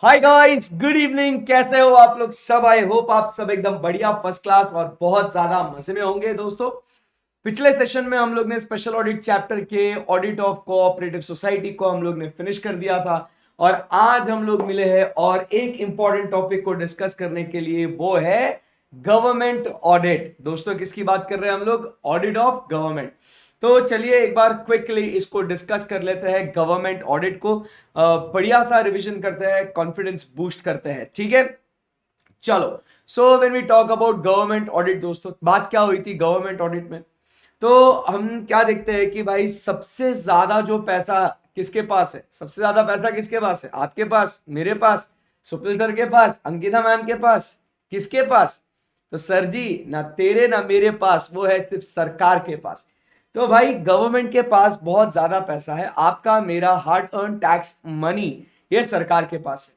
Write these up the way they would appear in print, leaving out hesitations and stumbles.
Hi guys, good evening. कैसे हो आप लोग सब? आई होप आप सब एकदम बढ़िया, फर्स्ट क्लास और बहुत ज्यादा मजे में होंगे। दोस्तों, पिछले सेशन में हम लोग ने स्पेशल ऑडिट चैप्टर के ऑडिट ऑफ कोऑपरेटिव सोसाइटी को हम लोग ने फिनिश कर दिया था और आज हम लोग मिले हैं और एक इंपॉर्टेंट टॉपिक को डिस्कस करने के लिए, वो है गवर्नमेंट ऑडिट। दोस्तों, किसकी बात कर रहे हैं हम लोग? Audit of government. तो चलिए एक बार क्विकली इसको डिस्कस कर लेते हैं, गवर्नमेंट ऑडिट को। बढ़िया सा रिवीजन करते हैं, कॉन्फिडेंस बूस्ट करते हैं, ठीक है? चलो, so when we talk about government audit, दोस्तों बात क्या हुई थी गवर्नमेंट ऑडिट में? तो हम क्या देखते हैं कि भाई सबसे ज्यादा जो पैसा किसके पास है? सबसे ज्यादा पैसा किसके पास है? आपके पास, मेरे पास, सुपिल सर के पास, अंकिता मैम के पास। किसके पास? तो सर जी, ना तेरे ना मेरे पास, वो है सिर्फ सरकार के पास। तो भाई गवर्नमेंट के पास बहुत ज्यादा पैसा है, आपका मेरा हार्ड अर्न टैक्स मनी ये सरकार के पास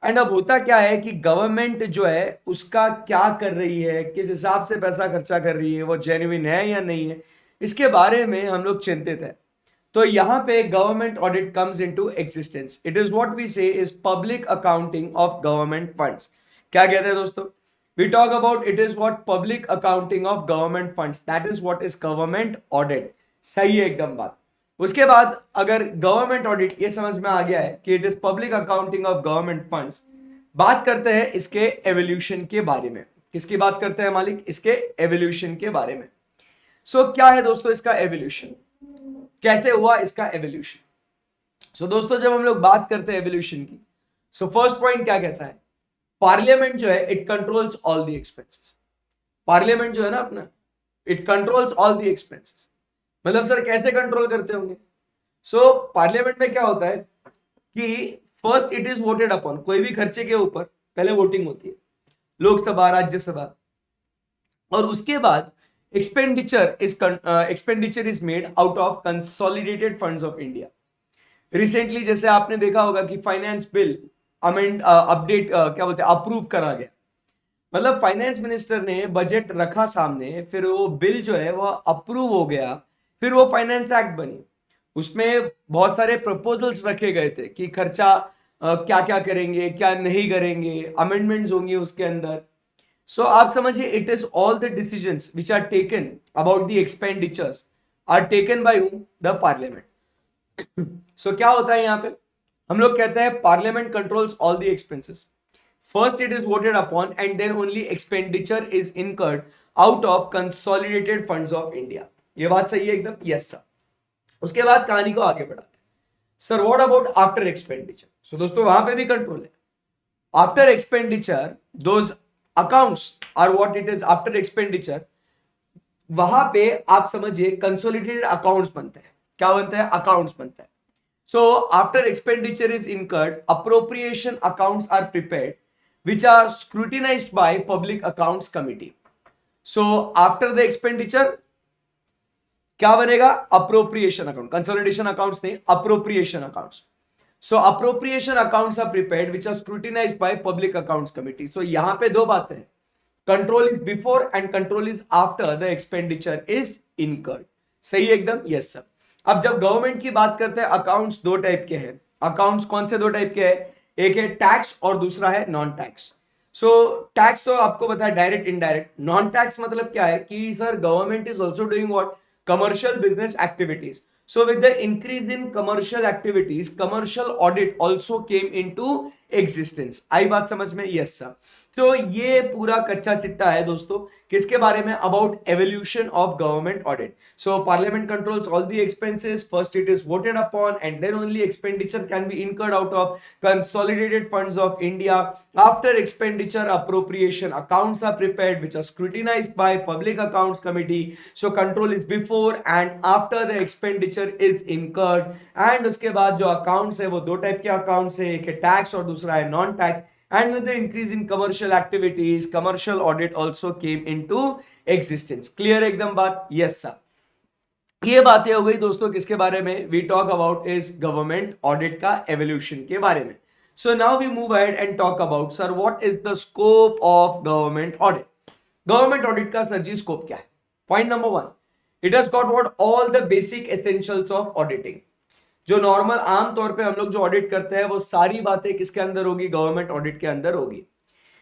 है। एंड अब होता क्या है कि गवर्नमेंट जो है उसका क्या कर रही है, किस हिसाब से पैसा खर्चा कर रही है, वो जेन्युइन है या नहीं है, इसके बारे में हम लोग चिंतित हैं। तो यहां पे government audit comes into existence. It is what we say is public accounting of government funds. क्या कहते हैं दोस्तों? We talk about it is what public accounting of government funds, that is what is government audit. सही है एकदम बात। उसके बाद अगर गवर्नमेंट ऑडिट ये समझ में आ गया है कि it is public accounting of government funds, बात करते हैं इसके एवोल्यूशन के बारे में। किसकी बात करते हैं मालिक? इसके एवोल्यूशन के बारे में। क्या है दोस्तों इसका एवोल्यूशन? कैसे हुआ इसका एवोल्यूशन? दोस्तों, जब हम लोग बात करते हैं एवोल्यूशन की, फर्स्ट पॉइंट क्या कहता है? पार्लियामेंट जो है it controls all the expenses. Parliament जो है ना अपना, it controls all the expenses. मतलब सर कैसे कंट्रोल करते होंगे? पार्लियामेंट में क्या होता है कि first it is voted upon, कोई भी खर्चे के ऊपर पहले वोटिंग होती है, लोकसभा, राज्यसभा, और उसके बाद expenditure is made out of consolidated funds of India. Recently जैसे आपने देखा होगा कि फाइनेंस बिल अमेंड अपडेट क्या बोलते हैं, अप्रूव करा गया। मतलब फाइनेंस मिनिस्टर ने बजट रखा सामने, फिर वो बिल जो है वो अप्रूव हो गया, फिर वो फाइनेंस एक्ट बनी। उसमें बहुत सारे प्रपोजल्स रखे गए थे कि खर्चा क्या क्या करेंगे, क्या नहीं करेंगे, अमेंडमेंट्स होंगी उसके अंदर। आप समझिए, it is all the decisions which are taken about the expenditures are taken by whom? The parliament. क्या होता है यहां पे? हम लोग कहते हैं parliament controls all the expenses. First it is voted upon and then only expenditure is incurred out of consolidated funds of India. ये बात सही है एकदम? Yes sir. उसके बाद कहानी को आगे बढ़ाते हैं। Sir what about after expenditure? दोस्तों वहां पे भी कंट्रोल है। After expenditure those accounts are what it is after expenditure. वहां पे आप समझिए कंसोलिडेटेड अकाउंट्स बनते हैं। क्या बनते हैं? अकाउंट्स बनते हैं। After expenditure is incurred, appropriation accounts are prepared which are scrutinized by public accounts committee. After the expenditure क्या बनेगा? Appropriation account. कंसोलिडेशन अकाउंट्स नहीं, appropriation accounts. Appropriation accounts are prepared which are scrutinised by public accounts committee. यहां पे दो बातें हैं, control is before and control is after the expenditure is incurred. सही है एकदम? Yes sir. अब जब गवर्नमेंट की बात करते हैं, अकाउंट्स दो टाइप के हैं। अकाउंट्स कौन से दो टाइप के हैं? एक है टैक्स और दूसरा है नॉन टैक्स। टैक्स तो आपको पता है, डायरेक्ट इनडायरेक्ट। नॉन टैक्स मतलब क्या है कि sir government is also doing what? Commercial business activities. With the increase in commercial activities, commercial audit also came into existence. आई बात समझ में? Yes sir. ये पूरा कच्चा चिट्टा है दोस्तों, किसके बारे में? About evolution of government audit. Parliament controls all the expenses, first it is voted upon and then only expenditure can be incurred out of consolidated funds of India. After expenditure, appropriation accounts are prepared which are scrutinized by public accounts committee. Control is before and after the expenditure is incurred. And उसके बाद जो accounts है वो दो type के accounts है, एक है tax और दूसरा है non tax. And with the increase in commercial activities, commercial audit also came into existence. Clear एकदम बात? Yes sir. ये बातें हो गई दोस्तों किसके बारे में? We talk about is government audit का एवोल्यूशन के बारे में। Now we move ahead and talk about sir what is the scope of government audit. Government audit का सर जी स्कोप क्या है? Point number one, it has got what? All the basic essentials of auditing. जो normal आम तौर पे हम लोग जो ऑडिट करते हैं वो सारी बातें किसके अंदर होगी, गवर्नमेंट ऑडिट के अंदर होगी।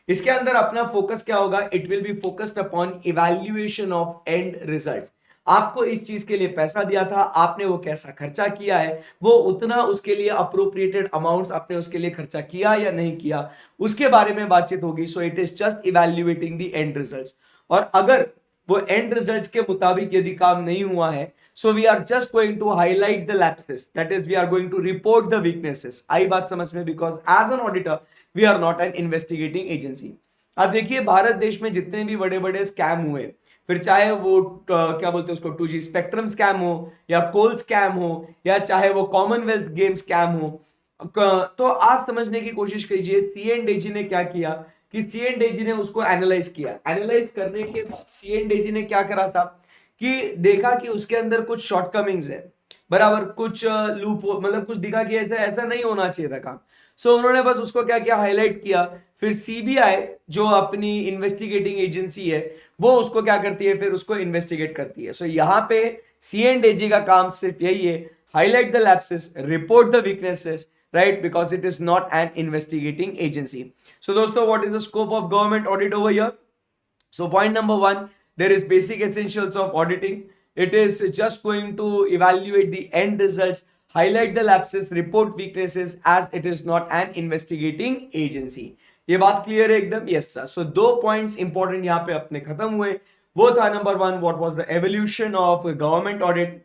इसके अंदर अपना फोकस क्या होगा, it will be focused upon evaluation of and results. आपको इस चीज के लिए पैसा दिया था, आपने वो कैसा खर्चा किया है, वो उतना उसके लिए अप्रोप्रिएटेड अमाउंट्स आपने उसके लिए खर्चा किया या नहीं किया, उसके बारे में बातचीत होगी। So it is just evaluating the end results. और अगर वो एंड रिजल्ट्स के मुताबिक यदि काम नहीं हुआ है, so we are just going to highlight the lapses, that is we are going to report the weaknesses। आई बात समझ में, because as an auditor we are not an investigating agency। अब देखिए भारत देश में जितने भी बड़े बड़े स्कैम हुए, फिर चाहे वो क्या बोलते हैं उसको 2G स्पेक्ट्रम स्कैम हो, या कोल स्कैम हो, या चाहे वो कॉमनवेल्थ गेम स्कैम हो, तो आप समझने की कोशिश कीजिए सीएनडीजी ने क्या किया, कि सीएनडीजी ने उसको एनालाइज किया। एनालाइज करने के बाद सीएनडीजी ने क्या करा था, कि देखा कि उसके अंदर कुछ शॉर्टकमिंग्स है, बराबर, कुछ लूप, मतलब कुछ दिखा कि ऐसा ऐसा नहीं होना चाहिए था काम। सो उन्होंने बस उसको क्या किया, हाईलाइट किया। फिर सीबीआई जो अपनी इन्वेस्टिगेटिंग एजेंसी है, वो उसको क्या करती है, फिर उसको इन्वेस्टिगेट करती है। सो यहाँ पे सीएनडीजी का काम सिर्फ यही है, highlight the lapses, report the weaknesses, right, because it is not an investigating agency। So दोस्तों, what is the scope of government audit over here? So point number 1, there is basic essentials of auditing। it is just going to evaluate the end results, highlight the lapses, report weaknesses, as it is not an investigating agency। ये बात clear है एकदम? Yes sir. So 2 points important यहाँ पे अपने खत्म हुए। वो था number 1, what was the evolution of government audit,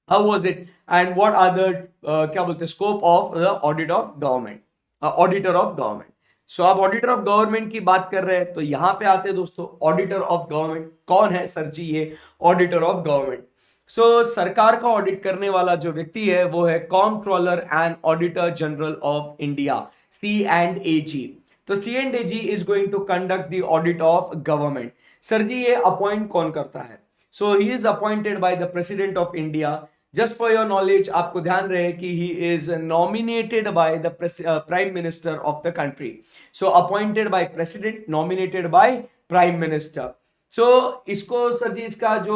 how was it, and what are the क्या बोलते हैं scope of the audit of government, auditor of government. So आप ऑडिटर ऑफ गवर्नमेंट की बात कर रहे हैं, तो यहां पे आते हैं दोस्तों, ऑडिटर ऑफ गवर्नमेंट कौन है सर जी? ये ऑडिटर ऑफ गवर्नमेंट। सो सरकार का ऑडिट करने वाला जो व्यक्ति है वो है comptroller and auditor general of India, C&AG। तो C&AG is going to conduct the audit of government. Sir ji ये अपॉइंट कौन करता है? So he is appointed by the president of India. Just for your knowledge, आपको ध्यान रहे कि he is nominated by the prime minister of the country. So appointed by president, nominated by prime minister. So इसको sir जी इसका जो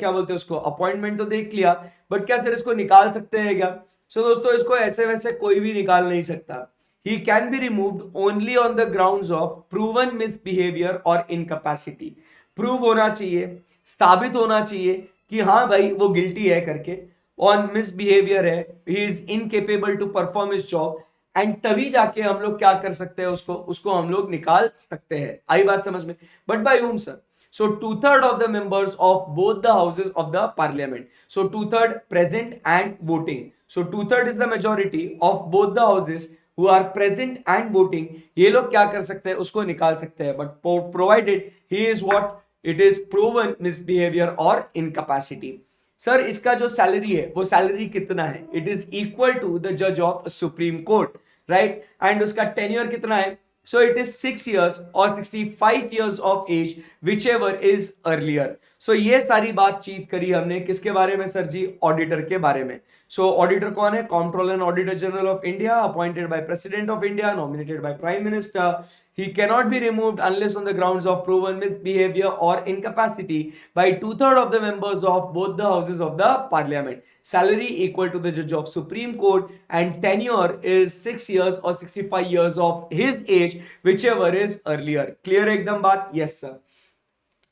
क्या बोलते हैं उसको, अपॉइंटमेंट तो देख लिया, बट क्या सर इसको निकाल सकते हैं क्या? सो दोस्तों, इसको ऐसे वैसे कोई भी निकाल नहीं सकता। He can be removed only on the grounds of proven misbehavior or incapacity। Prove होना चाहिए, साबित होना चाहिए कि हाँ भाई वो गिल्टी है करके, और मिसबिहेवियर है, he is incapable to perform his job, and तभी जाके हम लोग क्या कर सकते हैं, उसको हम लोग निकाल सकते हैं। आई बात समझ में? But by whom sir? So 2/3 of the members of both the houses of the parliament, so 2/3 present and voting, so 2/3 is the majority of both the houses who are present and voting। ये लोग क्या कर सकते हैं, उसको निकाल सकते हैं, but provided he is what, it is proven misbehavior or incapacity। Sir इसका जो सैलरी है वो सैलरी कितना है? It is equal to the जज of supreme court, right, and उसका टेन्योर कितना है? So it is 6 years or 65 years of age, whichever is earlier। So ये सारी बातचीत करी हमने किसके बारे में सर जी? ऑडिटर के बारे में। So ऑडिटर कौन है? Controller and auditor general of India, appointed by president of India, nominated by prime minister. He cannot be removed unless on the grounds of proven misbehavior or incapacity by 2/3 of the members of both the houses of the parliament। Salary equal to the judge of Supreme Court, and tenure is 6 years or 65 years of his age, whichever is earlier। Clear एकदम बात? Yes sir।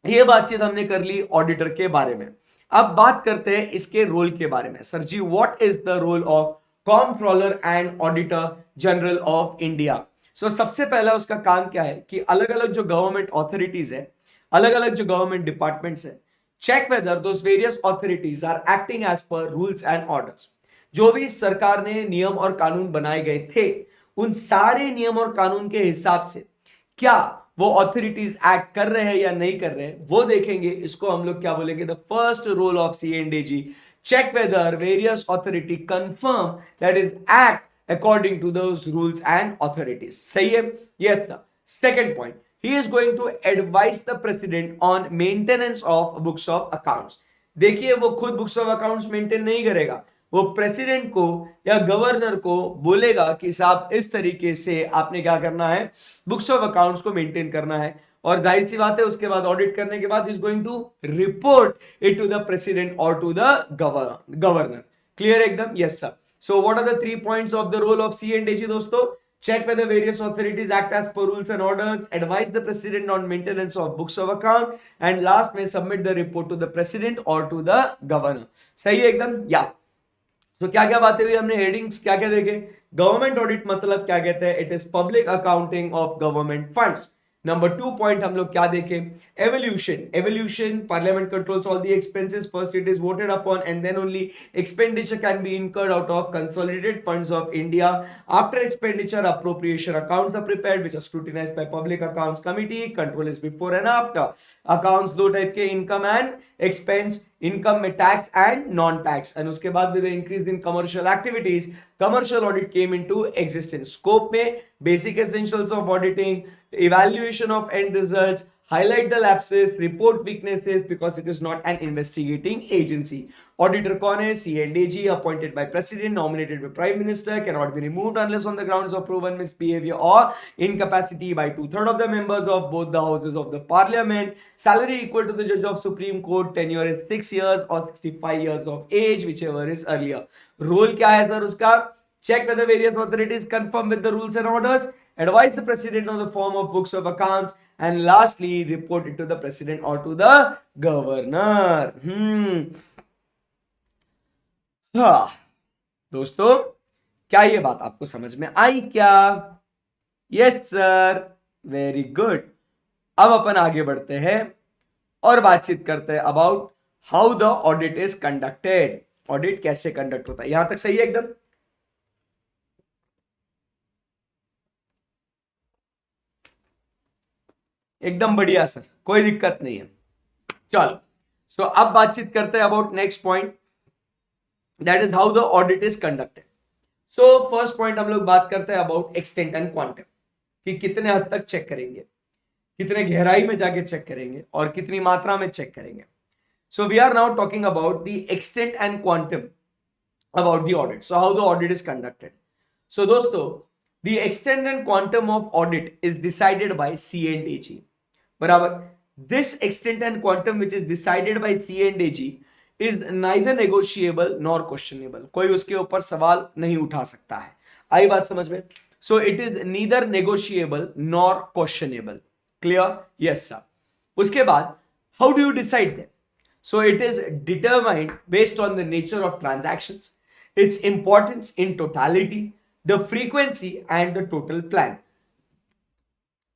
ये बातचीत हमने कर ली auditor के बारे में। अब बात करते हैं इसके रोल के बारे में। Sir ji what is the role of comptroller and auditor general of India? So सबसे पहला उसका काम क्या है कि अलग अलग जो गवर्नमेंट ऑथोरिटीज है, अलग अलग जो गवर्नमेंट डिपार्टमेंट्स है, check whether those various authorities are acting as per rules and orders। जो भी सरकार ने नियम और कानून बनाए गए थे, उन सारे नियम और कानून के हिसाब से क्या वो ऑथोरिटीज एक्ट कर रहे हैं या नहीं कर रहे हैं, वो देखेंगे। इसको हम लोग क्या बोलेंगे? The first role of C&AG, check whether various authority confirm that is act according to those rules and authorities। सही है? Yes sir। Second point, he is going to advise the president on maintenance of books of accounts। देखिए वो खुद books of accounts maintain नहीं करेगा, वो president को या गवर्नर को बोलेगा कि साहब इस तरीके से आपने क्या करना है, बुक्स ऑफ अकाउंट्स को मेंटेन करना है। और जाहिर सी बात है उसके बाद ऑडिट करने के बाद is going to report it to the president और टू द गवर्नर। क्लियर एकदम? Yes sir. So what are the 3 points of the role of C&AG दोस्तों? Check whether various authorities act as per rules and orders, advise the president on maintenance of books of account, and last में submit the report to the president or to the governor. सही है एकदम? या तो क्या क्या बातें हुई हमने, हेडिंग्स क्या क्या देखे? गवर्नमेंट ऑडिट मतलब क्या कहते हैं? It is public accounting of government funds. Number 2 point हम लोग क्या देखे? Evolution parliament controls all the expenses. First it is voted upon and then only expenditure can be incurred out of consolidated funds of India. After expenditure appropriation accounts are prepared which are scrutinized by public accounts committee. Control is before and after. Accounts दो type के, income and expense. Income में tax and non tax. And उसके बाद with increase in commercial activities commercial audit came into existence. Scope में basic essentials of auditing, evaluation of and results, highlight the lapses, report weaknesses because it is not an investigating agency. Auditor कौन है? C&AG appointed by president, nominated by prime minister, cannot be removed unless on the grounds of proven misbehavior or incapacity by 2/3 of the members of both the houses of the parliament. Salary equal to the judge of Supreme Court. Tenure is 6 years or 65 years of age, whichever is earlier. Role क्या है sir उसका? Check whether various authorities confirm with the rules and orders, advise the president on the form of books of accounts, and lastly report it to the president or to the governor. दोस्तों क्या ये बात आपको समझ में आई क्या? Yes sir, very good. अब अपन आगे बढ़ते हैं और बातचीत करते हैं about how the audit is conducted. Audit कैसे कंडक्ट होता है? यहां तक सही है एकदम? एकदम बढ़िया सर, कोई दिक्कत नहीं है. चलो, सो अब बातचीत करते हैं about next point, that is how the audit is conducted. So first point हम लोग बात करते हैं अबाउट एक्सटेंट एंड क्वांटम, कि कितने हद तक चेक करेंगे, कितने गहराई में जाके चेक करेंगे और कितनी मात्रा में चेक करेंगे. So we are now talking about the extent and quantum about the audit. So how the audit is conducted. So दोस्तों, the extent and quantum of audit is decided by C&AG. बराबर. This extent and quantum which is decided by C&AG is neither negotiable nor questionable. कोई उसके ऊपर सवाल नहीं उठा सकता है. आई बात समझ में? So it is neither negotiable nor questionable. Clear? Yes sir. उसके बाद how do you decide that? So it is determined based on the nature of transactions, its importance in totality, the frequency and the total plan.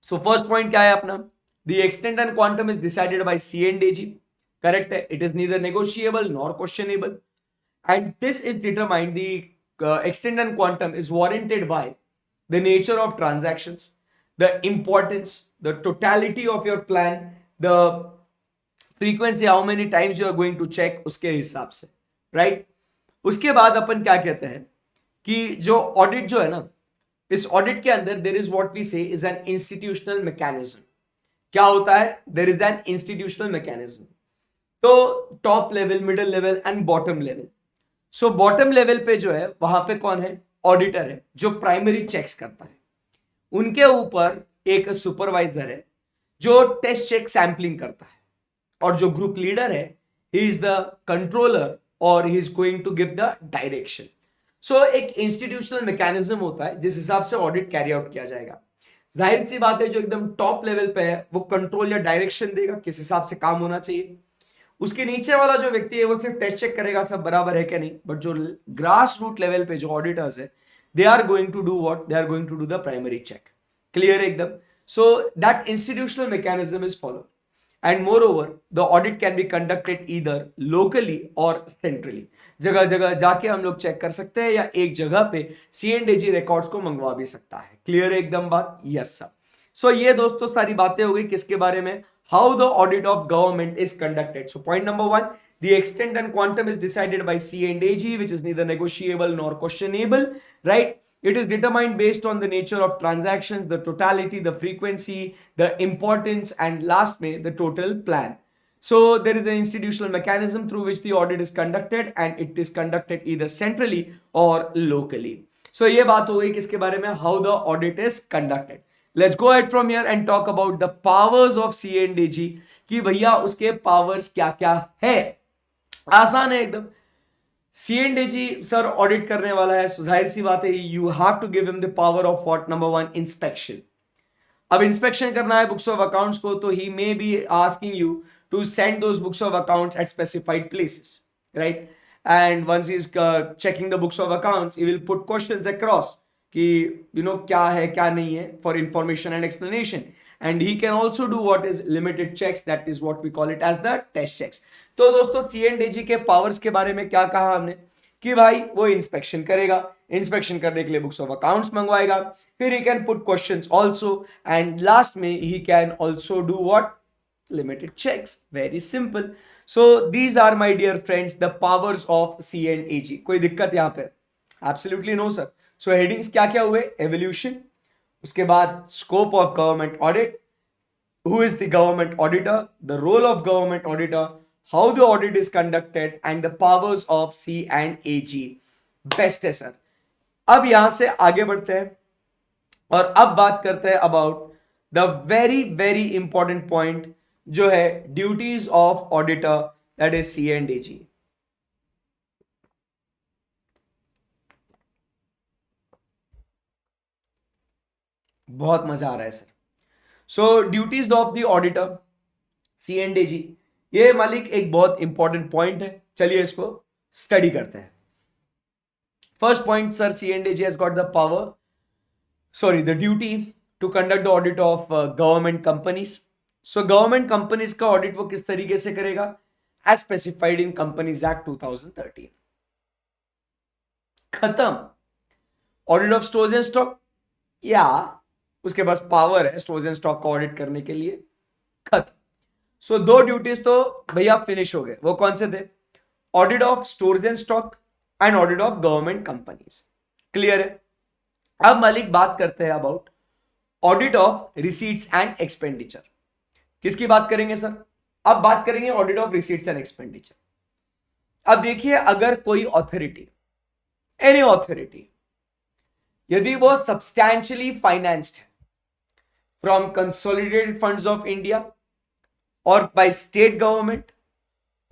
So first point क्या है अपना? The extent and quantum is decided by C&AG. Correct है? It is neither negotiable nor questionable. And this is determined, the extent and quantum is warranted by the nature of transactions, the importance, the totality of your plan, the frequency, how many times you are going to check, उसके हिसाब से. Right? उसके बाद अपन क्या कहते हैं कि जो ऑडिट जो है ना, इस ऑडिट के अंदर there is what we say is an institutional mechanism. क्या होता है? There is an institutional mechanism. तो top level, middle level and bottom level. So bottom level पे जो है वहां पे कौन है? ऑडिटर है, जो प्राइमरी चेक्स करता है. उनके ऊपर एक सुपरवाइजर है जो टेस्ट चेक सैंपलिंग करता है, और जो ग्रुप लीडर है ही इज द कंट्रोलर और he is going to give the direction. So एक इंस्टीट्यूशनल मैकेनिज्म होता है जिस हिसाब से ऑडिट कैरी आउट किया जाएगा. जाहिर सी बात है, जो एकदम टॉप लेवल पे है वो कंट्रोल या डायरेक्शन देगा किस हिसाब से काम होना चाहिए. उसके नीचे वाला जो व्यक्ति है वो सिर्फ टेस्ट चेक करेगा सब बराबर है क्या नहीं. बट जो ग्रास रूट लेवल पे जो ऑडिटर्स है, they are going to do what? They are going to do the primary check. Clear है एकदम? So that institutional mechanism is follow. And moreover, the audit can be conducted either locally or centrally. जगह जगह जाके हम लोग check कर सकते हैं, या एक जगह पे C&AG रिकॉर्ड्स को मंगवा भी सकता है. क्लियर है एकदम बात? Yes sir. सो ये दोस्तों सारी बातें हो गई किसके बारे में? How the audit of government is conducted. So point number 1, the extent and quantum is decided by C&AG, which is neither negotiable nor questionable. Right? It is determined based on the nature of transactions, the totality, the frequency, the importance, and last में the total plan. So there is an institutional mechanism through which the audit is conducted, and it is conducted either centrally or locally. So ये बात हो गई किसके बारे में? How the audit is conducted. Let's go ahead from here and talk about the powers of C&AG, कि भैया उसके powers क्या क्या है. आसान है एकदम. सीएनडीजी सर ऑडिट करने वाला है, so जाहिर सी बात है you have to give him the power of what, number one, inspection. अब इंस्पेक्शन करना है बुक्स ऑफ अकाउंट्स को, तो he may be asking you to send those books of accounts at specified places, right? And once he is checking the books of accounts, he will put questions across कि you know क्या है क्या नहीं है, for information and explanation. And he can also do what is limited checks, that is what we call it as the test checks. तो दोस्तों सीएनडीजी के powers के बारे में क्या कहा हमने कि भाई वो इंस्पेक्शन करेगा, इंस्पेक्शन करने के लिए बुक्स ऑफ अकाउंट्स मंगवाएगा, फिर he can put questions also, and last में he can also do what, limited checks. Very simple. So these are my dear friends the powers of CNDG. कोई दिक्कत यहां पे? Absolutely no sir. So headings क्या क्या हुए? Evolution, उसके बाद scope of government audit, who is the government auditor, the role of government auditor, how the audit is conducted, and the powers of C and AG. Best है sir. अब यहां से आगे बढ़ते हैं और अब बात करते हैं about the very very important point जो है duties of auditor, that is C and AG. बहुत मजा आ रहा है sir. So duties of the auditor CNDG, ये मालिक एक बहुत इंपॉर्टेंट पॉइंट है, चलिए इसको स्टडी करते हैं। First point sir, CNDG has got the power, sorry the duty to conduct the audit of government companies. So government companies का ऑडिट वो किस तरीके से करेगा? As specified in companies act 2013। खत्म। Audit of stores and stock, या उसके पास पावर है स्टोर्स एंड स्टॉक का ऑडिट करने के लिए, खत्म। सो दो ड्यूटीज तो भैया फिनिश हो गए। वो कौन से थे? Audit of stores and stock and audit of government companies. Clear है? अब मालिक बात करते हैं about audit of receipts and expenditure. किसकी बात करेंगे सर? अब बात करेंगे audit of receipts and expenditure. अब देखिए, अगर कोई ऑथोरिटी, एनी ऑथोरिटी, यदि वो सब्सटैंशियली फाइनेंस्ड है from consolidated funds of India or by state government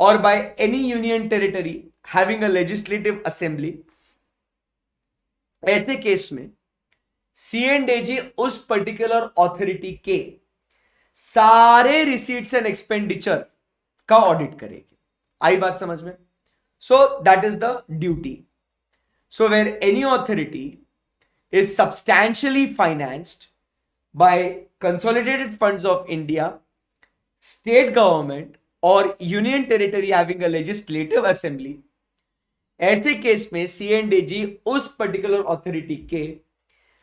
or by any union territory having a legislative assembly, ऐसे केस में सीएनडीजी उस पर्टिकुलर ऑथोरिटी के सारे रिसीट्स एंड एक्सपेंडिचर का ऑडिट करेगी। आई बात समझ में? So that is the duty. So where any authority is substantially financed by consolidated funds of India, state government और union territory having a legislative assembly, ऐसे केस में सीएनडीजी उस पर्टिकुलर ऑथोरिटी के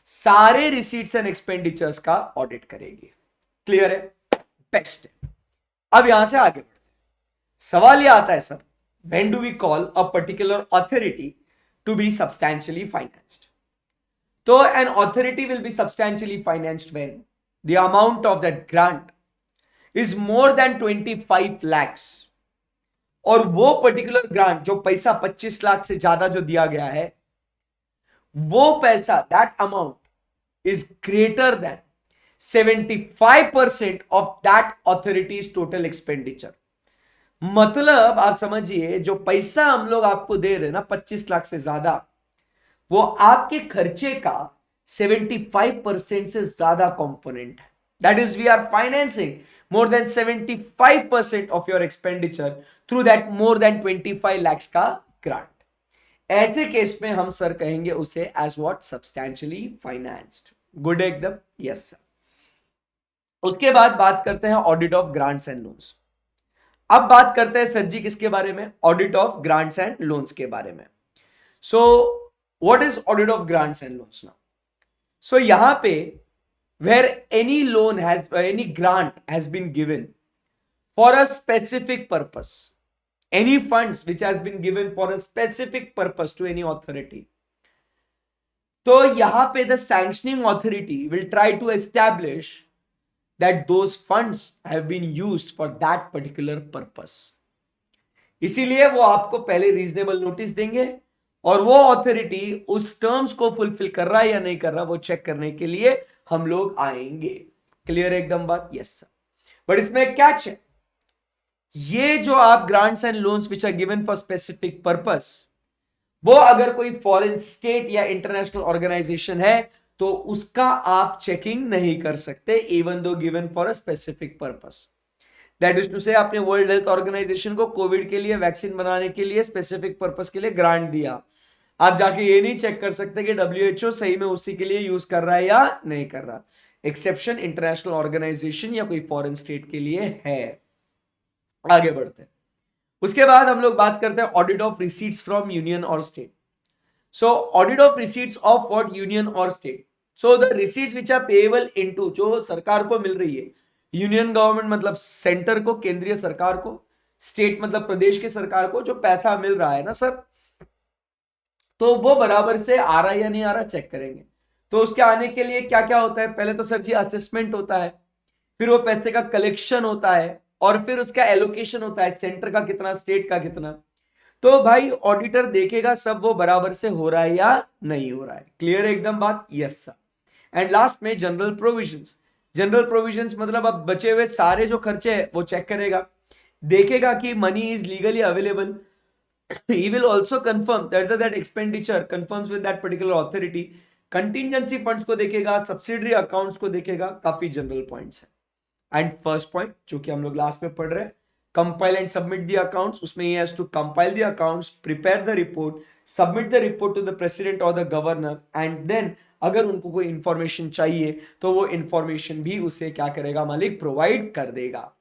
सारे रिसीट्स एंड एक्सपेंडिचर्स का audit करेगी। Clear है? Best है। अब यहां से आगे बढ़ते हैं। सवाल यह आता है sir, when do we call a particular authority to be substantially financed? तो an authority will be substantially financed when the amount of that grant is more than 25 lakhs, और वो पर्टिकुलर ग्रांट, जो पैसा 25 लाख से ज्यादा जो दिया गया है, वो पैसा, that amount is greater than 75% of that authorities total expenditure. मतलब आप समझिए, जो पैसा हम लोग आपको दे रहे हैं ना 25 लाख से ज्यादा, वो आपके खर्चे का 75% से ज्यादा कंपोनेंट है। That is we are financing more than 75% of your expenditure through that more than 25 lakhs का grant। ऐसे केस में हम सर कहेंगे उसे as what? Substantially financed। Good एकदम? Yes sir. उसके बाद बात करते हैं audit of grants and loans. अब बात करते हैं सर जी किसके बारे में? Audit of grants and loans के बारे में। So what is audit of grants and loans now? So यहां पे where any loan has, any grant has been given for a specific purpose, any funds which has been given for a specific purpose to any authority, तो यहां पे the sanctioning authority will try to establish that those funds have been used for that particular purpose। इसीलिए वो आपको पहले reasonable notice देंगे और वो ऑथोरिटी उस टर्म्स को फुलफिल कर रहा है या नहीं कर रहा, वो चेक करने के लिए हम लोग आएंगे। क्लियर एकदम बात? Yes sir. बट इसमें एक कैच है, ये जो आप grants and loans which are given for specific purpose, वो अगर कोई फॉरेन स्टेट या इंटरनेशनल ऑर्गेनाइजेशन है तो उसका आप चेकिंग नहीं कर सकते, even though given for a specific purpose. That is to say आपने वर्ल्ड हेल्थ ऑर्गेनाइजेशन को कोविड के लिए वैक्सीन बनाने के लिए स्पेसिफिक पर्पस के लिए ग्रांट दिया, आप जाके ये नहीं चेक कर सकते कि डब्ल्यूएचओ सही में उसी के लिए यूज कर रहा है या नहीं कर रहा। एक्सेप्शन इंटरनेशनल ऑर्गेनाइजेशन या कोई फॉरेन स्टेट के लिए है। आगे बढ़ते हैं। उसके बाद हम लोग बात करते हैं audit of receipts from union और state. So audit of receipts of what union और state. So the receipts which are payable into, जो सरकार को मिल रही है, यूनियन गवर्नमेंट मतलब सेंटर को, केंद्रीय सरकार को, स्टेट मतलब प्रदेश के सरकार को जो पैसा मिल रहा है ना सर, तो वो बराबर से आ रहा है या नहीं आ रहा चेक करेंगे। तो उसके आने के लिए क्या क्या होता है, पहले तो सर जी असेसमेंट होता है, फिर वो पैसे का कलेक्शन होता है, और फिर उसका एलोकेशन होता है, सेंटर का कितना, स्टेट का कितना। तो भाई ऑडिटर देखेगा सब वो बराबर से हो रहा है या नहीं हो रहा है। क्लियर है एकदम बात? Yes sir. एंड लास्ट में जनरल प्रोविजंस। जनरल प्रोविजंस मतलब अब बचे हुए सारे जो खर्चे हैं वो चेक करेगा, देखेगा कि money is legally available. He will also confirm that expenditure confirms with that particular authority। Contingency funds को देखेगा, सब्सिडरी अकाउंट्स को देखेगा, काफी जनरल पॉइंट्स है। एंड फर्स्ट पॉइंट जो कि हम लोग लास्ट में पढ़ रहे हैं, compile and submit the accounts, उसमें he has to compile the accounts, prepare the report, submit the report to the president or the governor, and then अगर उनको कोई इंफॉर्मेशन चाहिए तो वो इंफॉर्मेशन भी उसे क्या करेगा मालिक, प्रोवाइड कर देगा।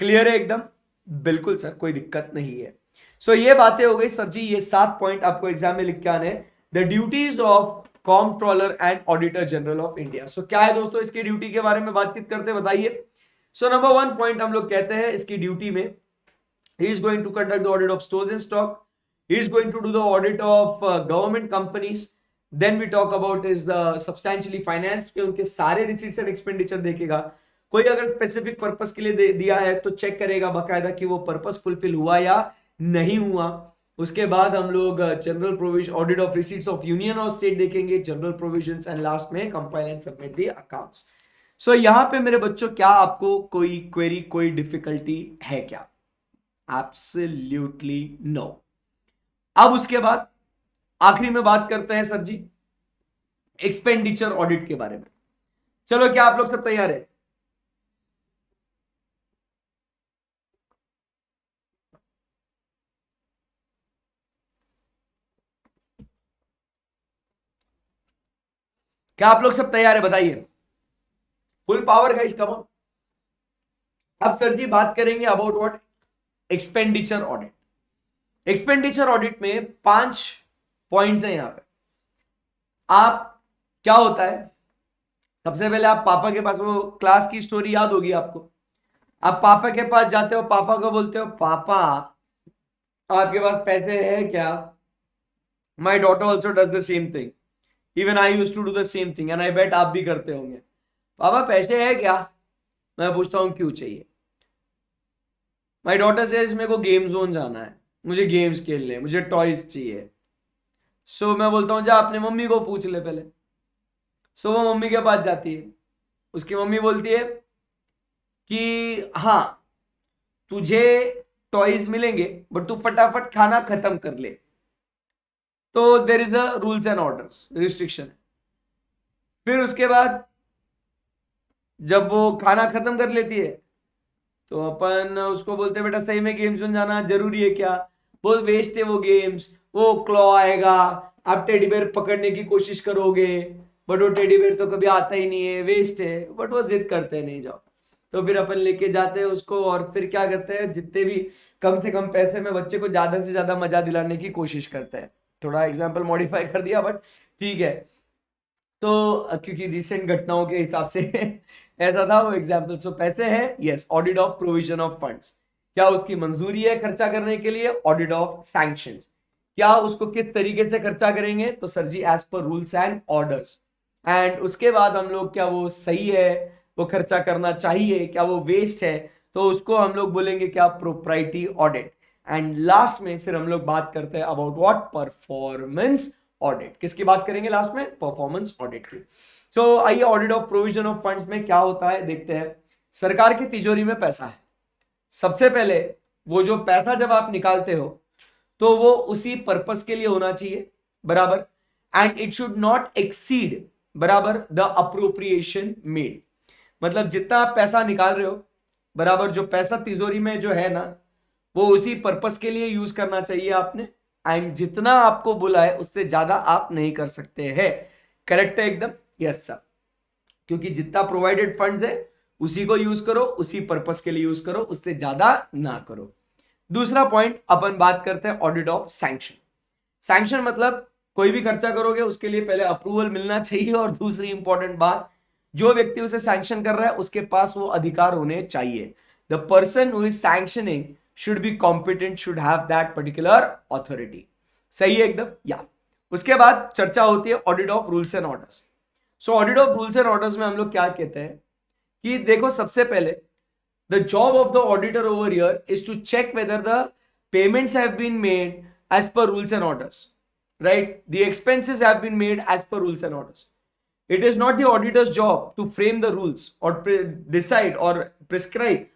क्लियर है एकदम? बिल्कुल सर, कोई दिक्कत नहीं है। सो ये बातें हो गई सर जी, ये 7 पॉइंट आपको एग्जाम में लिख के आने हैं। The duties of comptroller and auditor general of India. So क्या है दोस्तों इसकी ड्यूटी के बारे में बातचीत करते बताइए। सो नंबर 1 पॉइंट हम लोग कहते हैं इसकी ड्यूटी में, he is going to conduct the audit of stores and stock, he is going to do the audit of government companies. Then we talk about is the substantially finance, उनके सारे receipts and expenditure देखेगा। कोई अगर specific purpose के लिए दिया है तो चेक करेगा बकायदा कि वो पर्पस फुलफिल हुआ या नहीं हुआ। उसके बाद हम लोग general provision, audit of receipts of union और स्टेट देखेंगे, जनरल प्रोविजंस, एंड लास्ट में compile and submit the accounts. So यहां पे मेरे बच्चों क्या आपको कोई क्वेरी, कोई डिफिकल्टी है क्या? Absolutely no. अब उसके बाद आखिरी में बात करते हैं सर जी एक्सपेंडिचर ऑडिट के बारे में। चलो क्या आप लोग सब तैयार है? क्या आप लोग सब तैयार है बताइए? Full power guys, come on. अब सर जी बात करेंगे about what, expenditure audit. Expenditure audit में 5 पॉइंट्स हैं यहां पे। आप क्या होता है, सबसे पहले आप पापा के पास, वो क्लास की स्टोरी याद होगी आपको, आप पापा के पास जाते हो, पापा को बोलते हो पापा आपके पास पैसे है क्या? My daughter also does the same thing, even I use to do the same thing, and I bet आप भी करते होंगे। पापा पैसे है क्या? मैं पूछता हूं क्यों चाहिए? माई डॉटर सेज मेरे को गेम जोन जाना है, मुझे गेम्स खेलने, मुझे टॉयज चाहिए। सो मैं बोलता हूं जा अपने मम्मी को पूछ ले पहले। सो वो मम्मी के पास जाती है, उसकी मम्मी बोलती है कि हाँ तुझे टॉयज मिलेंगे बट तू फटाफट खाना खत्म कर ले। तो there is a rules and orders, restriction. फिर उसके बाद जब वो खाना खत्म कर लेती है तो अपन उसको बोलते बेटा सही में गेम्स जोन जाना जरूरी है क्या? बोल वेस्ट है वो गेम्स, वो क्लॉ आएगा, आप टेडी बेयर पकड़ने की कोशिश करोगे बट वो टेडी बेयर तो कभी आता ही नहीं है, वेस्ट है। बट वो जिद करते हैं नहीं जाओ, तो फिर अपन लेके जाते हैं उसको, और फिर क्या करते हैं, जितने भी कम से कम पैसे में बच्चे को ज्यादा से ज्यादा मजा दिलाने की कोशिश करते हैं। थोड़ा एग्जाम्पल मॉडिफाई कर दिया बट ठीक है। तो क्योंकि रिसेंट घटनाओं के हिसाब से ऐसा था वो एग्जाम्पल। सो पैसे हैं, yes, audit of provision of funds, क्या उसकी मंजूरी है खर्चा करने के लिए? ऑडिट ऑफ सैंक्शंस, क्या उसको किस तरीके से खर्चा करेंगे? तो sir ji as per rules and orders. And उसके बाद हम लोग क्या वो सही है, वो खर्चा करना चाहिए, क्या वो वेस्ट है, तो उसको हम लोग बोलेंगे क्या, प्रोप्राइटी ऑडिट। एंड लास्ट में फिर हम लोग बात करते हैं अबाउट व्हाट, परफॉर्मेंस ऑडिट। किसकी बात करेंगे लास्ट में? परफॉर्मेंस ऑडिट की। तो आइए audit of provision of funds में क्या होता है देखते हैं। सरकार की तिजोरी में पैसा है, सबसे पहले वो जो पैसा जब आप निकालते हो तो वो उसी पर्पस के लिए होना चाहिए, बराबर। And it should not exceed, बराबर, द अप्रोप्रिएशन मेड। मतलब जितना आप पैसा निकाल रहे हो, बराबर, जो पैसा तिजोरी में जो है ना, वो उसी पर्पस के लिए यूज करना चाहिए आपने। एंड जितना आपको बोला है उससे ज्यादा आप नहीं कर सकते हैं। करेक्ट है एकदम? Yes sir. क्योंकि जितना प्रोवाइडेड फंड्स है उसी को यूज करो, उसी पर्पस के लिए यूज करो, उससे ज्यादा ना करो। दूसरा पॉइंट अपन बात करते हैं ऑडिट ऑफ सैंक्शन। सैंक्शन मतलब कोई भी खर्चा करोगे उसके लिए पहले अप्रूवल मिलना चाहिए, और दूसरी इंपॉर्टेंट बात, जो व्यक्ति उसे सैंक्शन कर रहा है उसके पास वो अधिकार होने चाहिए। The person who is sanctioning should be competent, should have that particular authority. सही है एकदम? या उसके बाद चर्चा होती है audit of rules and orders. So audit of rules and orders में हम लोग क्या कहते हैं कि देखो, सबसे पहले the job of the auditor over here is to check whether the payments have been made as per rules and orders, right? The expenses have been made as per rules and orders. It is not the auditor's job to frame the rules or decide or prescribe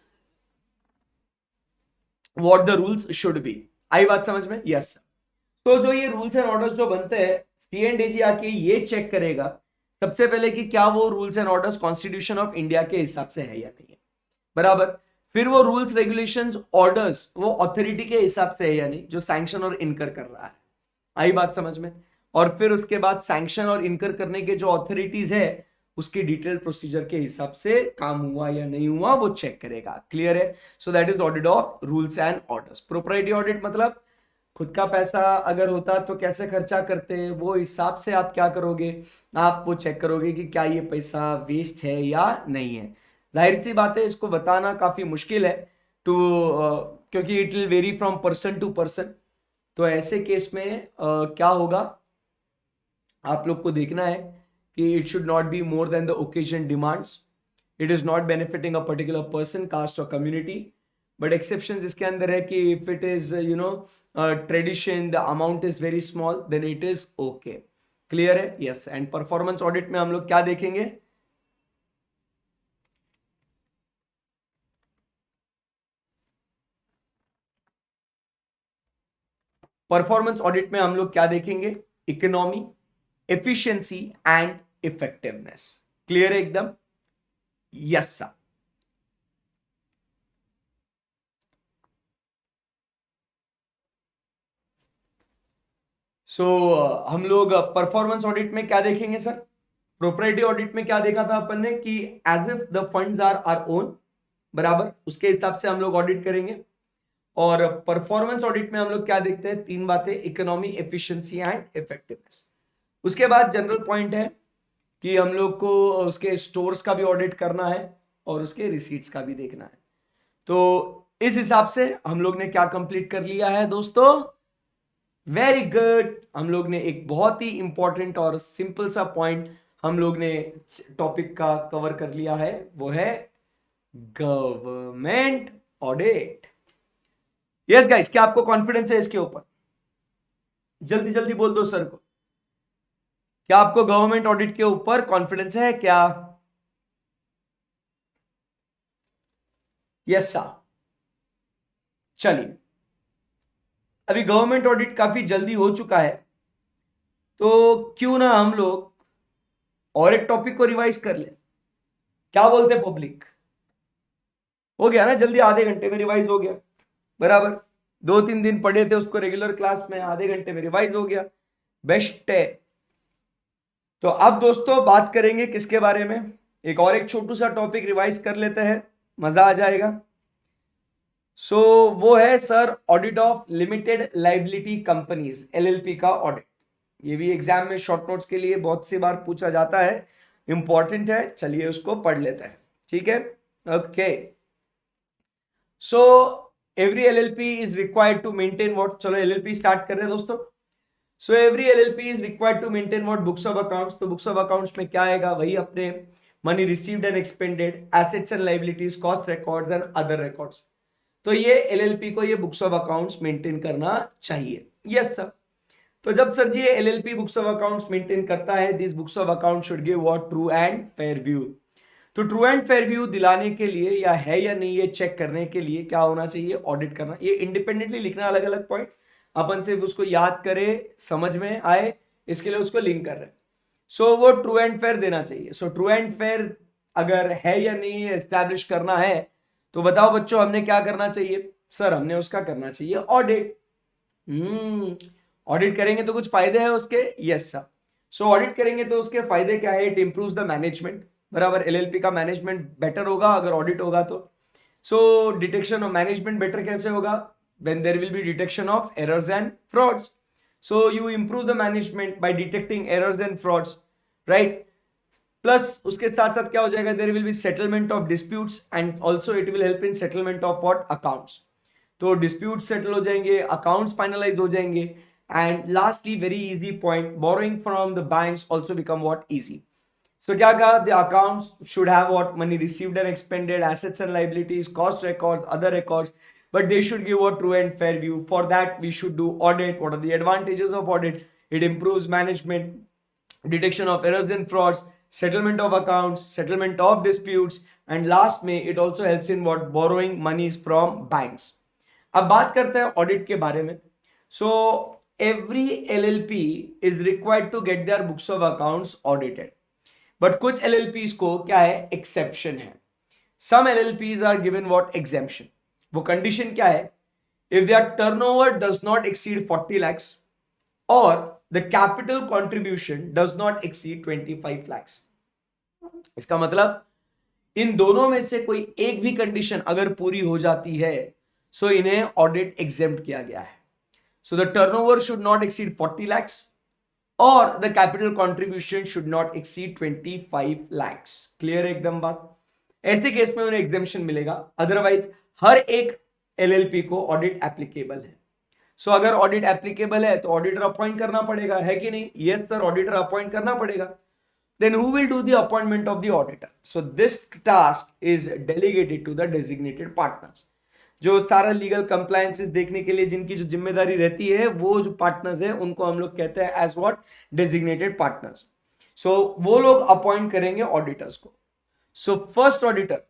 what the rules should be. आई बात समझ में? Yes. तो जो ये rules and orders जो बनते हैं, CNDG आके ये चेक करेगा सबसे पहले कि क्या वो rules and orders constitution of India के हिसाब से है या नहीं है, बराबर। फिर वो रूल्स रेगुलेशंस ऑर्डर्स वो अथॉरिटी के हिसाब से है या नहीं, जो सैंक्शन और इनकर कर रहा है। आई बात समझ में? और फिर उसके बाद सैंक्शन और इनकर करने के जो अथॉरिटीज है उसकी डिटेल प्रोसीजर के हिसाब से काम हुआ या नहीं हुआ वो चेक करेगा। क्लियर है? सो that is audit of rules and orders. Proprietary audit मतलब खुद का पैसा अगर होता तो कैसे खर्चा करते हैं, वो हिसाब से आप क्या करोगे, आप वो चेक करोगे कि क्या ये पैसा वेस्ट है या नहीं है। जाहिर सी बात है इसको बताना काफी मुश्किल है टू क्योंकि it will vary from person to person. तो ऐसे केस में क्या होगा, आप लोग को देखना है कि it should not be more than the occasion demands, it is not benefiting a particular person, caste और कम्युनिटी। बट एक्सेप्शंस इसके अंदर है कि if it is tradition, the amount is very small, then it is okay. Clear है? Yes. And performance audit में हम लोग क्या देखेंगे, परफॉर्मेंस ऑडिट में हम लोग क्या देखेंगे, economy, efficiency and effectiveness. Clear है एकदम? Yes sir. सो हम लोग परफॉर्मेंस ऑडिट में क्या देखेंगे सर, प्रोप्राइटरी ऑडिट में क्या देखा था अपन ने कि as if the funds are our own, बराबर, उसके हिसाब से हम लोग ऑडिट करेंगे। और परफॉर्मेंस ऑडिट में हम लोग क्या देखते हैं, तीन बातें, इकोनॉमी, एफिशिएंसी एंड इफेक्टिवनेस। उसके बाद जनरल पॉइंट है कि हम लोग को उसके स्टोर्स का भी ऑडिट करना है और उसके रिसीट्स का भी देखना है। तो इस हिसाब से हम लोग ने क्या कंप्लीट कर लिया है दोस्तों, वेरी गुड। हम लोग ने एक बहुत ही इंपॉर्टेंट और सिंपल सा पॉइंट हम लोग ने टॉपिक का कवर कर लिया है, वो है गवर्नमेंट ऑडिट। यस गाइस, क्या आपको कॉन्फिडेंस है इसके ऊपर? जल्दी जल्दी बोल दो सर को, क्या आपको गवर्नमेंट ऑडिट के ऊपर कॉन्फिडेंस है क्या? Yes sir. चलिए, अभी गवर्नमेंट ऑडिट काफी जल्दी हो चुका है, तो क्यों ना हम लोग और एक टॉपिक को रिवाइज कर ले। क्या बोलते हैं पब्लिक? हो गया ना जल्दी, आधे घंटे में रिवाइज हो गया, बराबर। 2-3 दिन पढ़े थे उसको रेगुलर क्लास में, आधे घंटे में रिवाइज हो गया, बेस्ट है। तो अब दोस्तों बात करेंगे किसके बारे में, एक छोटू सा टॉपिक रिवाइज कर लेते हैं, मजा आ जाएगा। सो वो है sir audit of limited liability companies, LLP का ऑडिट। ये भी एग्जाम में शॉर्ट नोट्स के लिए बहुत सी बार पूछा जाता है, इंपॉर्टेंट है, चलिए उसको पढ़ लेते हैं, ठीक है? Okay. So every LLP is required to maintain what, चलो LLP स्टार्ट कर रहे हैं दोस्तों। So every LLP is required to maintain what, books of accounts. तो बुक्स ऑफ अकाउंट्स में क्या आएगा, वही अपने money received and expended, assets and liabilities, cost records and other records. तो ये LLP को ये बुक्स ऑफ अकाउंट्स मेंटेन करना चाहिए। Yes sir. तो जब सर जी ये LLP books of accounts maintain करता है, this books of account should give what, true and fair view. तो ट्रू एंड फेयर व्यू दिलाने के लिए या है या नहीं ये चेक करने के लिए क्या होना चाहिए, ऑडिट करना। ये इंडिपेंडेंटली लिखना अलग अलग पॉइंट्स, अपन सिर्फ उसको याद करें, समझ में आए, इसके लिए उसको लिंक कर रहे हैं। सो वो ट्रू एंड फेयर देना चाहिए। सो ट्रू एंड फेयर अगर है या नहीं एस्टैब्लिश करना है तो बताओ बच्चों हमने क्या करना चाहिए? सर हमने उसका करना चाहिए ऑडिट। ऑडिट करेंगे तो कुछ फायदे हैं उसके? Yes sir. सो ऑडिट करेंगे तो उसके फायदे क्या है? इट इंप्रूव्स द मैनेजमेंट, बराबर। एलएलपी का मैनेजमेंट बेटर होगा अगर ऑडिट होगा तो। सो डिटेक्शन ऑफ मैनेजमेंट बेटर कैसे होगा? when there will be detection of errors and frauds. So you improve the management by detecting errors and frauds, right? Plus उसके साथ साथ क्या हो जाएगा? there will be settlement of disputes and also it will help in settlement of what? accounts. तो disputes settle हो जाएंगे, accounts finalize हो जाएंगे, and lastly very easy point, borrowing from the banks also become what? easy. So क्या कहा? The accounts should have what? money received and expended, assets and liabilities, cost records, other records, but they should give a true and fair view. For that we should do audit. What are the advantages of audit? It improves management, detection of errors and frauds, settlement of accounts, settlement of disputes, and last में it also helps in what? borrowing monies from banks. अब बात करते हैं audit के बारे में. So every LLP is required to get their books of accounts audited, but कुछ LLPs को क्या है? exception है. Some LLPs are given what? exemption. वो कंडीशन क्या है? If their turnover does not exceed 40 lakhs और the capital contribution does not exceed 25 lakhs. इसका मतलब इन दोनों में से कोई एक भी कंडीशन अगर पूरी हो जाती है सो इन्हें ऑडिट एग्जेम्प्ट किया गया है. So the turnover should not exceed 40 lakhs और the capital contribution should not exceed 25 lakhs. Clear है एकदम बात? ऐसे केस में उन्हें एग्जेम्पशन मिलेगा, अदरवाइज हर एक एलएलपी को ऑडिट एप्लीकेबल है. सो अगर ऑडिट एप्लीकेबल है तो ऑडिटर अपॉइंट करना पड़ेगा, है कि नहीं? यस सर, ऑडिटर अपॉइंट करना पड़ेगा. Then who will do the appointment of the auditor? So this task is delegated to the designated partners. जो सारा लीगल कंप्लायंसेस देखने के लिए जिनकी जो जिम्मेदारी रहती है, वो जो पार्टनर्स है उनको हम लोग कहते हैं as what? Designated partners. So वो लोग अपॉइंट करेंगे ऑडिटर्स को. सो फर्स्ट ऑडिटर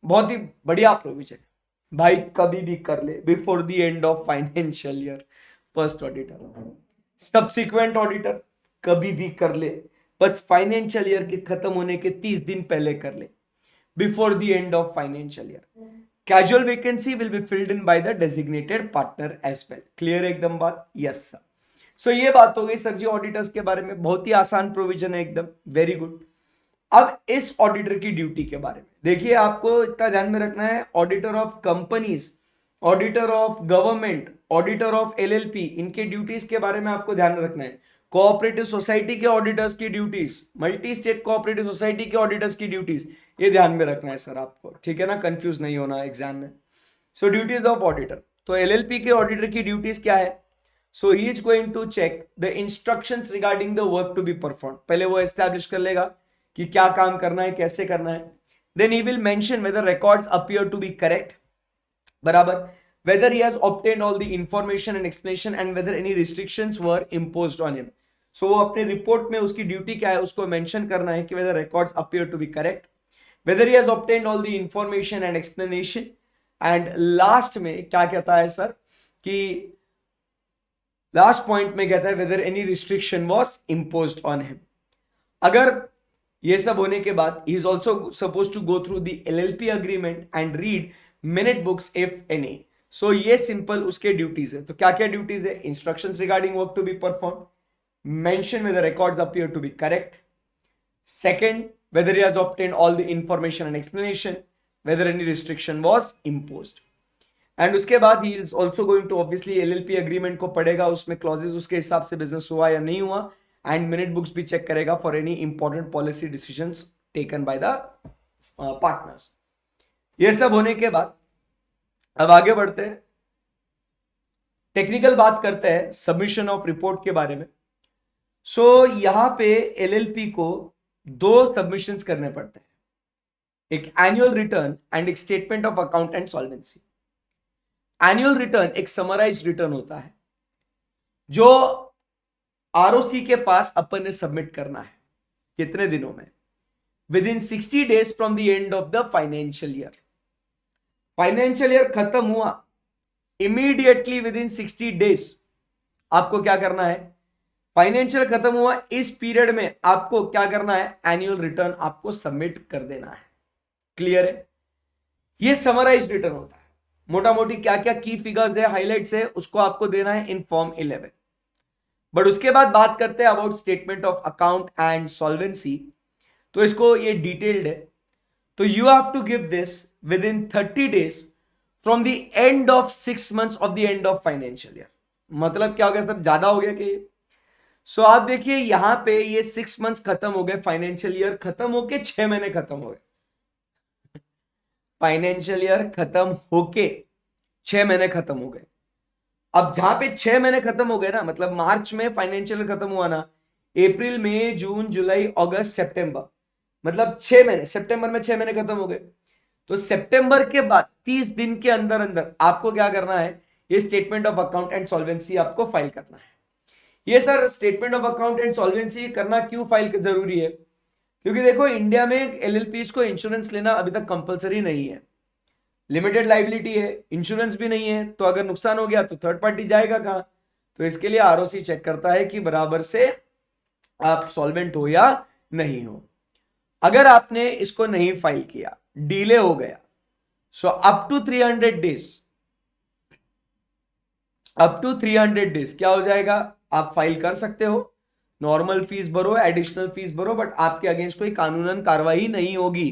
बहुत ही बढ़िया प्रोविजन है भाई, कभी भी कर ले before the end of financial year. First auditor. Subsequent auditor कभी भी कर ले, बस फाइनेंशियल ईयर के खत्म होने के 30 दिन पहले कर ले, before the end of financial year. Casual vacancy will be filled in by the designated partner as well. Clear एकदम बात? Yes sir. सो ये बात हो गई सर जी ऑडिटर्स के बारे में. बहुत ही आसान प्रोविजन है एकदम. Very good. अब इस ऑडिटर की ड्यूटी के बारे में देखिए, आपको इतना ध्यान में रखना है. Auditor of companies, auditor of government, auditor of LLP, इनके ड्यूटीज के बारे में आपको ध्यान रखना है. कोऑपरेटिव सोसाइटी के ऑडिटर्स की duties, multi state cooperative society के ऑडिटर्स की ड्यूटीज, ये ध्यान में रखना है सर आपको, ठीक है ना? कंफ्यूज नहीं होना एग्जाम में. So duties of auditor. तो एलएलपी के ऑडिटर की ड्यूटीज क्या है? So he is going to check the instructions regarding the work to be perform. पहले वो एस्टैब्लिश कर लेगा कि क्या काम करना है, कैसे करना है. Then he will mention whether records appear to be correct, बराबर. Whether he has obtained all the information and explanation and whether any restrictions were imposed on him. So वो अपने रिपोर्ट में उसकी ड्यूटी क्या है उसको मेंशन करना है कि whether records appear to be correct, whether he has obtained all the information and explanation, and last में क्या कहता है सर कि लास्ट पॉइंट में कहता है whether any restriction was imposed on him. अगर ये सब होने के बाद he is also supposed to go through the LLP agreement and read minute books if any. So ये सिंपल उसके ड्यूटीज है. तो क्या क्या ड्यूटीज है? Instructions regarding work to be perform, mention whether records appear to be correct, second whether he has obtained all the information and explanation, whether any restriction was imposed, and उसके बाद he is also going to obviously LLP agreement को पढ़ेगा, उसमें clauses उसके हिसाब से business हुआ या नहीं हुआ, एंड मिनट बुक्स भी चेक करेगा for any important policy decisions taken by the partners. ये सब होने के बाद अब आगे बढ़ते हैं, टेक्निकल बात करते हैं सबमिशन ऑफ रिपोर्ट के बारे में. सो यहां पे एलएलपी को 2 सबमिशंस करने पड़ते हैं, एक एनुअल रिटर्न एंड एक statement of account and solvency. Annual return एक समराइज्ड रिटर्न होता है जो आरओसी के पास अपन ने सबमिट करना है. कितने दिनों में? With in 60 days from the end of the financial year. Financial year खत्म हुआ, इमीडिएटली विद इन 60 days आपको क्या करना है, फाइनेंशियल खत्म हुआ इस पीरियड में आपको क्या करना है, एनुअल रिटर्न आपको सबमिट कर देना है। क्लियर है? ये समराइज रिटर्न होता है, मोटा मोटी क्या क्या की फिगर्स है, हाइलाइट्स है, उसको आपको देना है इन फॉर्म 11। बट उसके बाद बात करते हैं about statement of account and solvency. तो इसको ये डिटेल्ड है, तो you have to give this within 30 days from the end of 6 months of the end of financial year. मतलब क्या हो गया सर, ज्यादा हो गया कि सो आप देखिए यहां पे ये 6 months खत्म हो गए, फाइनेंशियल ईयर खत्म होके 6 महीने खत्म हो गए, फाइनेंशियल ईयर खत्म होके 6 महीने खत्म हो गए। अब जहां पे 6 महीने खत्म हो गए ना, मतलब मार्च में फाइनेंशियल खत्म हुआ ना, अप्रैल मई जून जुलाई अगस्त सितंबर, मतलब 6 महीने, सितंबर में 6 महीने खत्म हो गए। तो सितंबर के बाद 30 दिन के अंदर अंदर आपको क्या करना है, ये statement of account and solvency आपको फाइल करना है। ये sir statement of account and solvency करना क्यों फाइल जरूरी है, क्योंकि देखो इंडिया में एलएलपीज को इंश्योरेंस लेना अभी तक कंपलसरी नहीं है, लिमिटेड लाइबिलिटी है, इंश्योरेंस भी नहीं है, तो अगर नुकसान हो गया तो थर्ड पार्टी जाएगा कहां। तो इसके लिए आरओसी चेक करता है कि बराबर से आप सॉल्वेंट हो या नहीं हो। अगर आपने इसको नहीं फाइल किया, डिले हो गया, so up to 300 days, up to 300 days क्या हो जाएगा, आप फाइल कर सकते हो, नॉर्मल फीस भरो, एडिशनल फीस भरो, बट आपके अगेंस्ट कोई कानूनन कार्रवाई नहीं होगी,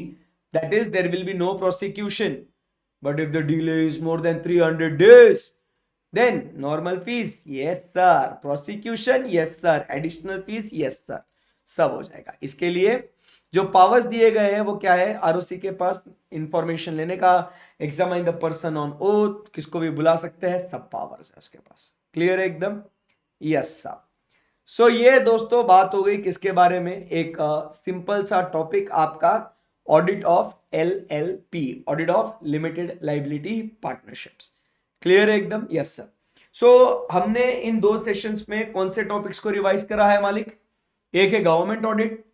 that is there will be no prosecution. But if the delay is more than 300 days, then normal fees yes sir, prosecution yes sir, additional fees yes sir, सब हो जाएगा। इसके लिए जो पावर्स दिए गए हैं वो क्या है, आरओसी के पास इंफॉर्मेशन लेने का, examine the person on oath, किसको भी बुला सकते हैं, सब पावर्स है उसके पास। क्लियर है एकदम? Yes sir. सो ये दोस्तों बात हो गई किसके बारे में, एक सिंपल सा टॉपिक आपका audit of LLP, audit of limited liability partnerships. Clear है एकदम? Yes sir. सो हमने इन 2 सेशंस में कौन से टॉपिक्स को रिवाइज करा है मालिक, एक है गवर्नमेंट ऑडिट,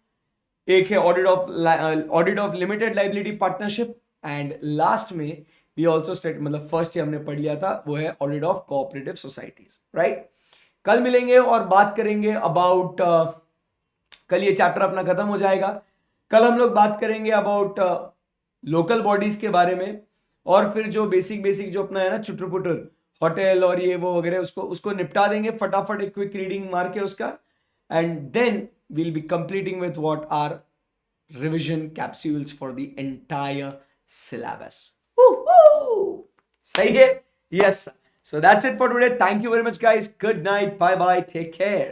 एक है audit of limited liability partnership, and last में वी आल्सो स्टेट, मतलब फर्स्ट ही हमने पढ़ लिया था, वो है audit of cooperative societies. Right, कल मिलेंगे और बात करेंगे अबाउट कल ये चैप्टर अपना खत्म हो जाएगा, कल हम लोग बात करेंगे अबाउट लोकल बॉडीज के बारे में, और फिर जो बेसिक बेसिक जो अपना है ना चुटर पुटर होटल और ये वो वगैरह, उसको निपटा देंगे फटाफट, एक क्विक रीडिंग मार के उसका, and then we'll be completing with what are revision capsules for the entire syllabus. Woo-hoo! सही है? Yes. So that's it for today. Thank you very much guys. Good night. Bye bye. Take care.